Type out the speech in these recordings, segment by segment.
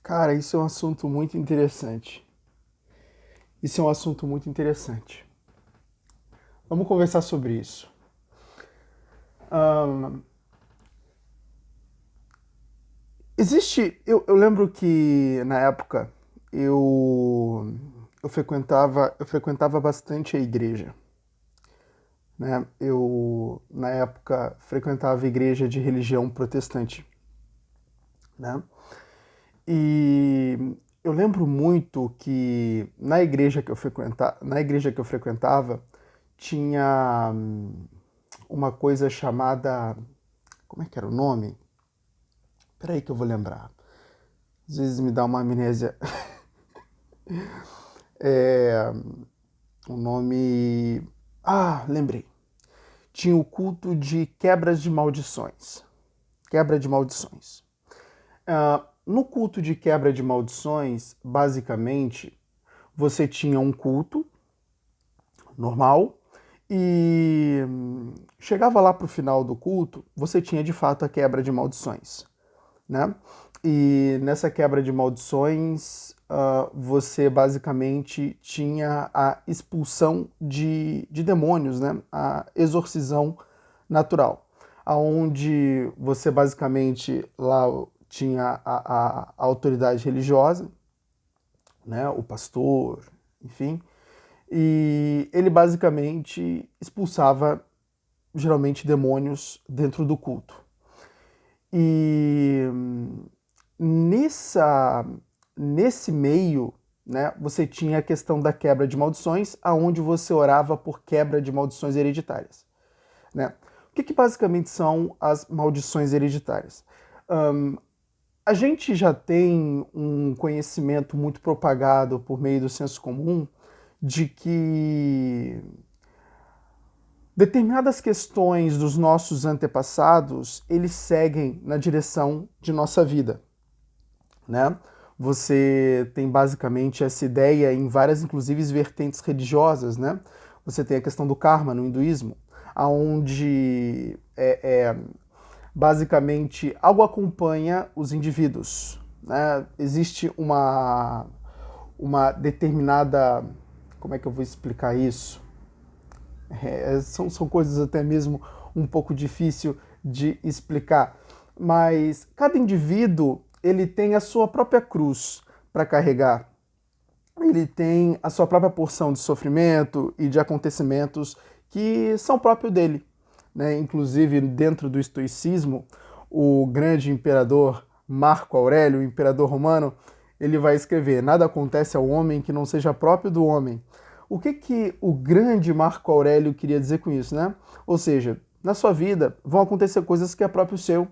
Cara, isso é um assunto muito interessante. Isso é um assunto muito interessante. Vamos conversar sobre isso. Ahn, eu lembro que na época eu frequentava bastante a igreja, né? Eu na época frequentava a igreja de religião protestante, né? E eu lembro muito que na igreja que eu frequentava tinha uma coisa chamada, como é que era o nome? Peraí que eu vou lembrar. Às vezes me dá uma amnésia. É, o nome. Ah, lembrei. Tinha o culto de quebras de maldições. Quebra de maldições. No culto de quebra de maldições, basicamente, você tinha um culto normal e chegava lá para o final do culto, você tinha de fato a quebra de maldições, né? E nessa quebra de maldições, você basicamente tinha a expulsão de demônios, né? A exorcisão natural, aonde você basicamente lá tinha a autoridade religiosa, né? O pastor, enfim, e ele basicamente expulsava geralmente demônios dentro do culto. E nessa, nesse meio, né, você tinha a questão da quebra de maldições, aonde você orava por quebra de maldições hereditárias, né? O que basicamente são as maldições hereditárias? Um, a gente já tem um conhecimento muito propagado por meio do senso comum de que determinadas questões dos nossos antepassados, eles seguem na direção de nossa vida, né? Você tem basicamente essa ideia em várias, inclusive, vertentes religiosas, né? Você tem a questão do karma no hinduísmo, aonde basicamente algo acompanha os indivíduos, né? Existe uma determinada, como é que eu vou explicar isso? São coisas até mesmo um pouco difícil de explicar, mas cada indivíduo ele tem a sua própria cruz para carregar, ele tem a sua própria porção de sofrimento e de acontecimentos que são próprios dele, né? Inclusive dentro do estoicismo, o grande imperador Marco Aurélio, o imperador romano, ele vai escrever: nada acontece ao homem que não seja próprio do homem. O que o grande Marco Aurélio queria dizer com isso, né? Ou seja, na sua vida vão acontecer coisas que é próprio seu,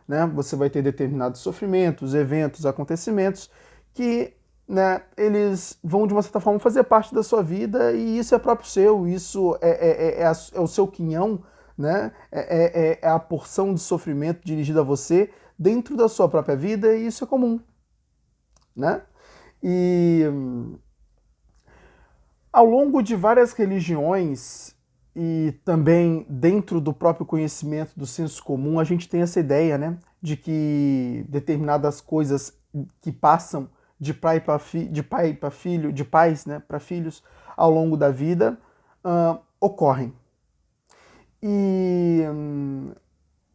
né? Você vai ter determinados sofrimentos, eventos, acontecimentos que, né, eles vão de uma certa forma fazer parte da sua vida e isso é próprio seu, isso é o seu quinhão, né? É a porção de sofrimento dirigida a você dentro da sua própria vida e isso é comum, né? E ao longo de várias religiões e também dentro do próprio conhecimento do senso comum, a gente tem essa ideia, né, de que determinadas coisas que passam de pai para filho, de pais, né, para filhos ao longo da vida ocorrem. E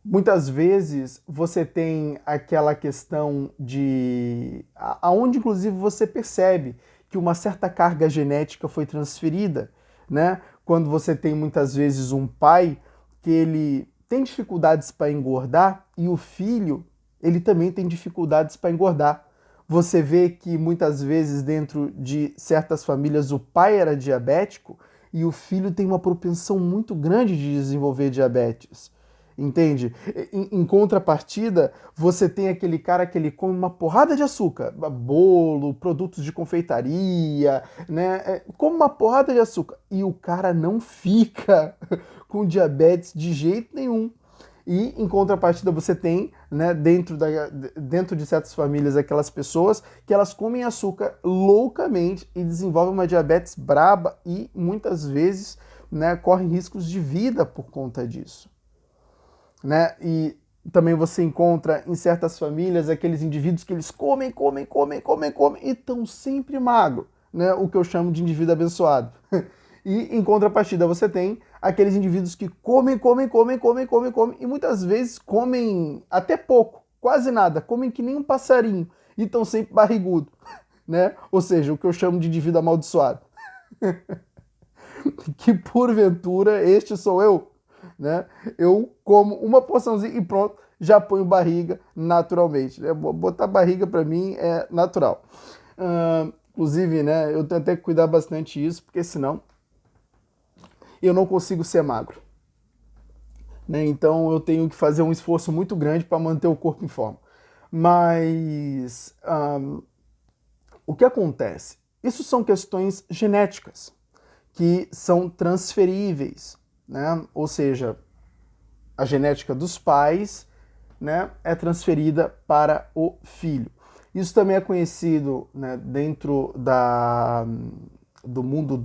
muitas vezes você tem aquela questão de aonde inclusive você percebe que uma certa carga genética foi transferida, né? Quando você tem muitas vezes um pai que ele tem dificuldades para engordar e o filho ele também tem dificuldades para engordar. Você vê que muitas vezes dentro de certas famílias o pai era diabético e o filho tem uma propensão muito grande de desenvolver diabetes. Entende? Em contrapartida, você tem aquele cara que ele come uma porrada de açúcar, bolo, produtos de confeitaria, né? Come uma porrada de açúcar e o cara não fica com diabetes de jeito nenhum. E em contrapartida você tem, né, dentro de certas famílias aquelas pessoas que elas comem açúcar loucamente e desenvolvem uma diabetes braba e muitas vezes, né, correm riscos de vida por conta disso, né? E Também você encontra em certas famílias aqueles indivíduos que eles comem e estão sempre magro, né? O que eu chamo de indivíduo abençoado. E em contrapartida você tem aqueles indivíduos que comem e muitas vezes comem até pouco, quase nada, comem que nem um passarinho e estão sempre barrigudo, né? Ou seja, o que eu chamo de indivíduo amaldiçoado. Que porventura este sou eu, né? Eu como uma porçãozinha e pronto, já ponho barriga naturalmente, né? Botar barriga para mim é natural. Inclusive, né, eu tenho até que cuidar bastante disso, porque senão eu não consigo ser magro, né? Então eu tenho que fazer um esforço muito grande para manter o corpo em forma. Mas o que acontece? Isso são questões genéticas que são transferíveis, né? Ou seja, a genética dos pais, né, é transferida para o filho. Isso também é conhecido, né, dentro do mundo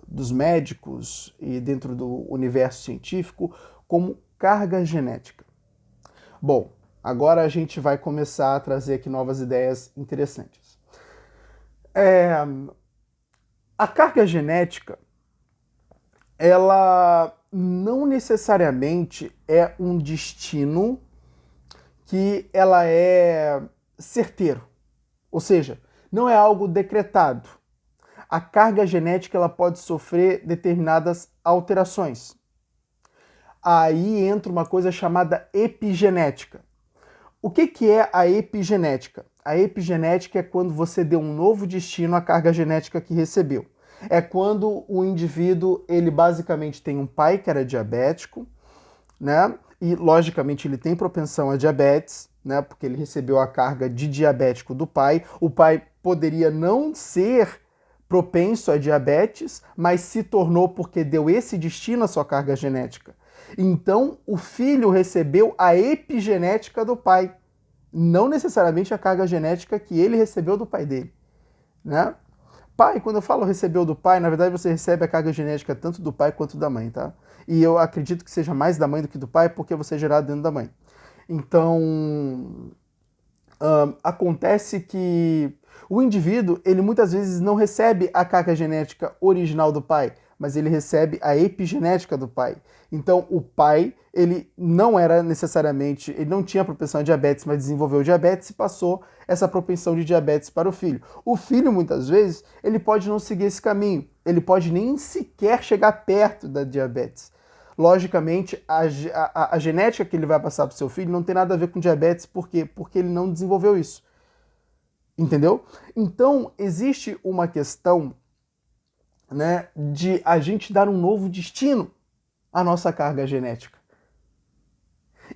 dos médicos e dentro do universo científico como carga genética. Bom, agora a gente vai começar a trazer aqui novas ideias interessantes. A carga genética, ela não necessariamente é um destino que ela é certeiro. Ou seja, não é algo decretado. A carga genética ela pode sofrer determinadas alterações. Aí entra uma coisa chamada epigenética. O que é a epigenética? A epigenética é quando você deu um novo destino à carga genética que recebeu. É quando o indivíduo, ele basicamente tem um pai que era diabético, né? E logicamente ele tem propensão a diabetes, né? Porque ele recebeu a carga de diabético do pai. O pai poderia não ser propenso a diabetes, mas se tornou porque deu esse destino à sua carga genética. Então, o filho recebeu a epigenética do pai, não necessariamente a carga genética que ele recebeu do pai dele, né? Pai, quando eu falo recebeu do pai, na verdade você recebe a carga genética tanto do pai quanto da mãe, tá? E eu acredito que seja mais da mãe do que do pai, porque você é gerado dentro da mãe. Então, acontece que o indivíduo, ele muitas vezes não recebe a carga genética original do pai, mas ele recebe a epigenética do pai. Então, o pai, ele não era necessariamente, ele não tinha propensão a diabetes, mas desenvolveu diabetes e passou essa propensão de diabetes para o filho. O filho, muitas vezes, ele pode não seguir esse caminho, ele pode nem sequer chegar perto da diabetes. Logicamente, a genética que ele vai passar para o seu filho não tem nada a ver com diabetes, por quê? Porque ele não desenvolveu isso. Entendeu? Então, existe uma questão, né, de a gente dar um novo destino à nossa carga genética.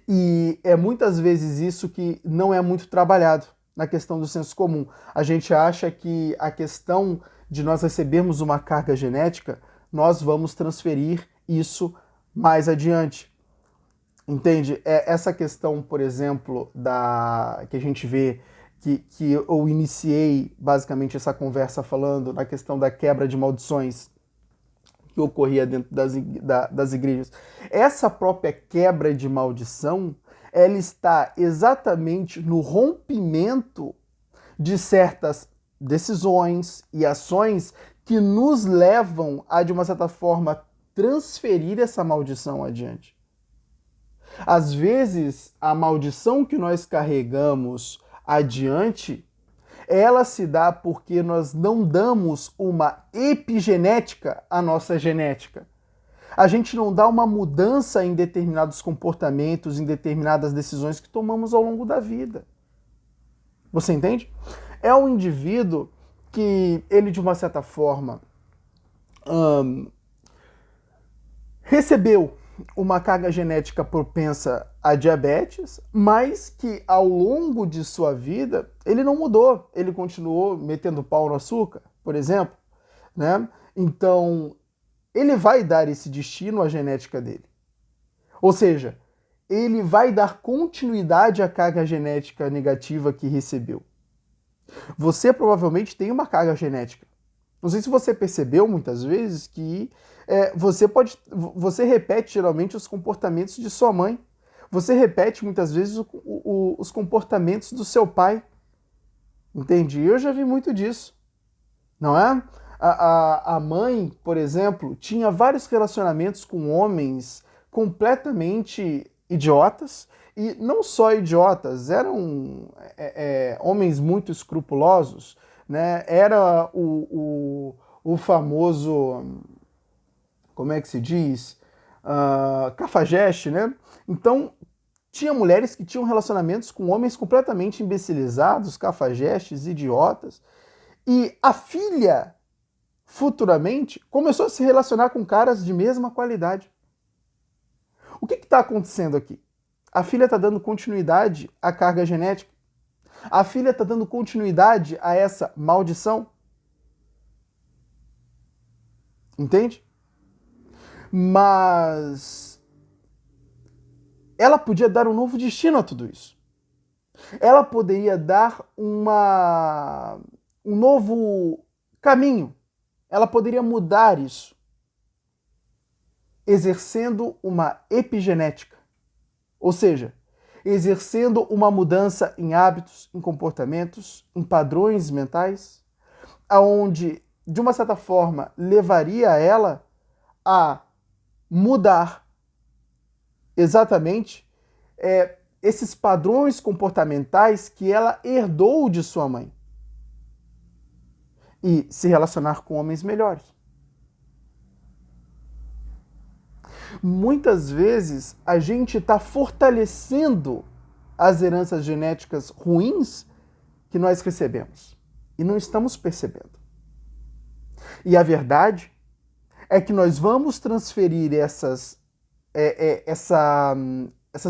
E é muitas vezes isso que não é muito trabalhado na questão do senso comum. A gente acha que a questão de nós recebermos uma carga genética, nós vamos transferir isso mais adiante. Entende? É essa questão, por exemplo, que a gente vê que eu iniciei basicamente essa conversa falando na questão da quebra de maldições que ocorria dentro das igrejas. Essa própria quebra de maldição, ela está exatamente no rompimento de certas decisões e ações que nos levam a, de uma certa forma, transferir essa maldição adiante. Às vezes, a maldição que nós carregamos adiante, ela se dá porque nós não damos uma epigenética à nossa genética. A gente não dá uma mudança em determinados comportamentos, em determinadas decisões que tomamos ao longo da vida. Você entende? É um indivíduo que ele, de uma certa forma, recebeu uma carga genética propensa a diabetes, mas que ao longo de sua vida ele não mudou, ele continuou metendo pau no açúcar, por exemplo, né? Então, ele vai dar esse destino à genética dele. Ou seja, ele vai dar continuidade à carga genética negativa que recebeu. Você provavelmente tem uma carga genética. Não sei se você percebeu muitas vezes que você repete geralmente os comportamentos de sua mãe. Você repete muitas vezes os comportamentos do seu pai. Entende? Eu já vi muito disso. Não é? A mãe, por exemplo, tinha vários relacionamentos com homens completamente idiotas, e não só idiotas, eram homens muito escrupulosos, né? Era o famoso, como é que se diz? Cafajeste, né? Então, tinha mulheres que tinham relacionamentos com homens completamente imbecilizados, cafajestes, idiotas, e a filha, futuramente, começou a se relacionar com caras de mesma qualidade. O que está acontecendo aqui? A filha está dando continuidade à carga genética. A filha está dando continuidade a essa maldição. Entende? Mas ela podia dar um novo destino a tudo isso. Ela poderia dar um novo caminho. Ela poderia mudar isso, exercendo uma epigenética. Ou seja, exercendo uma mudança em hábitos, em comportamentos, em padrões mentais, aonde, de uma certa forma, levaria ela a mudar exatamente esses padrões comportamentais que ela herdou de sua mãe. E se relacionar com homens melhores. Muitas vezes a gente está fortalecendo as heranças genéticas ruins que nós recebemos e não estamos percebendo. E a verdade é que nós vamos transferir essas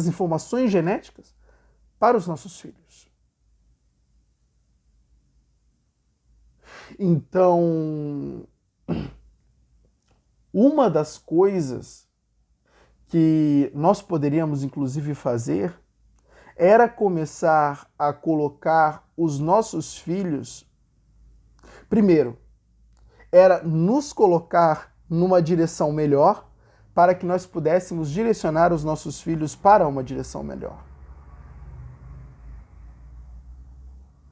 informações genéticas para os nossos filhos. Então, uma das coisas que nós poderíamos inclusive fazer era começar a colocar os nossos filhos, primeiro, era nos colocar numa direção melhor para que nós pudéssemos direcionar os nossos filhos para uma direção melhor.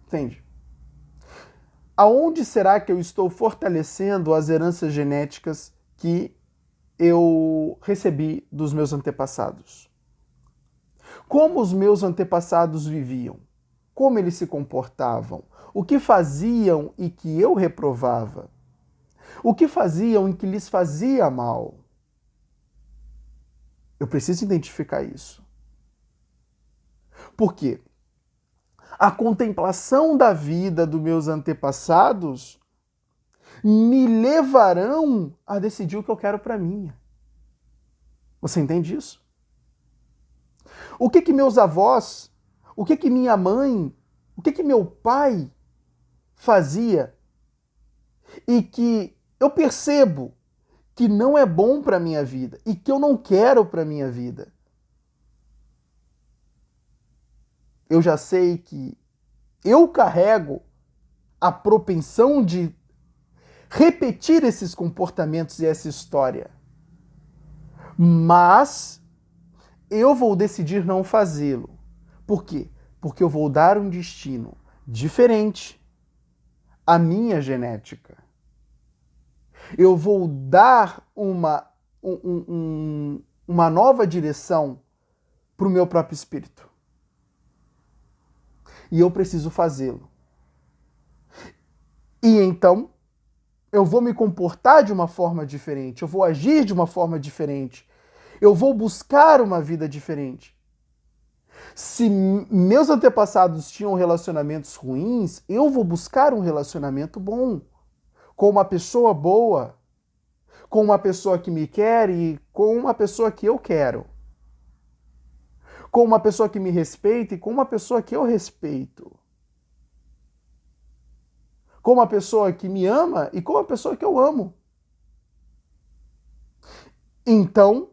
Entende? Aonde será que eu estou fortalecendo as heranças genéticas que eu recebi dos meus antepassados? Como os meus antepassados viviam? Como eles se comportavam? O que faziam e que eu reprovava? O que faziam e que lhes fazia mal? Eu preciso identificar isso. Por quê? A contemplação da vida dos meus antepassados me levarão a decidir o que eu quero para mim. Você entende isso? O que meus avós, o que minha mãe, o que meu pai fazia e que eu percebo que não é bom para minha vida e que eu não quero para minha vida. Eu já sei que eu carrego a propensão de repetir esses comportamentos e essa história. Mas eu vou decidir não fazê-lo. Por quê? Porque eu vou dar um destino diferente à minha genética. Eu vou dar uma nova direção para o meu próprio espírito. E eu preciso fazê-lo. E então, eu vou me comportar de uma forma diferente, eu vou agir de uma forma diferente, eu vou buscar uma vida diferente. Se meus antepassados tinham relacionamentos ruins, eu vou buscar um relacionamento bom, com uma pessoa boa, com uma pessoa que me quer e com uma pessoa que eu quero. Com uma pessoa que me respeita e com uma pessoa que eu respeito. Com uma pessoa que me ama e com uma pessoa que eu amo. Então,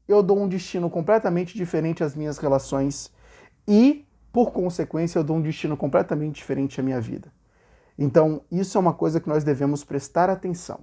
eu dou um destino completamente diferente às minhas relações e, por consequência, eu dou um destino completamente diferente à minha vida. Então, isso é uma coisa que nós devemos prestar atenção.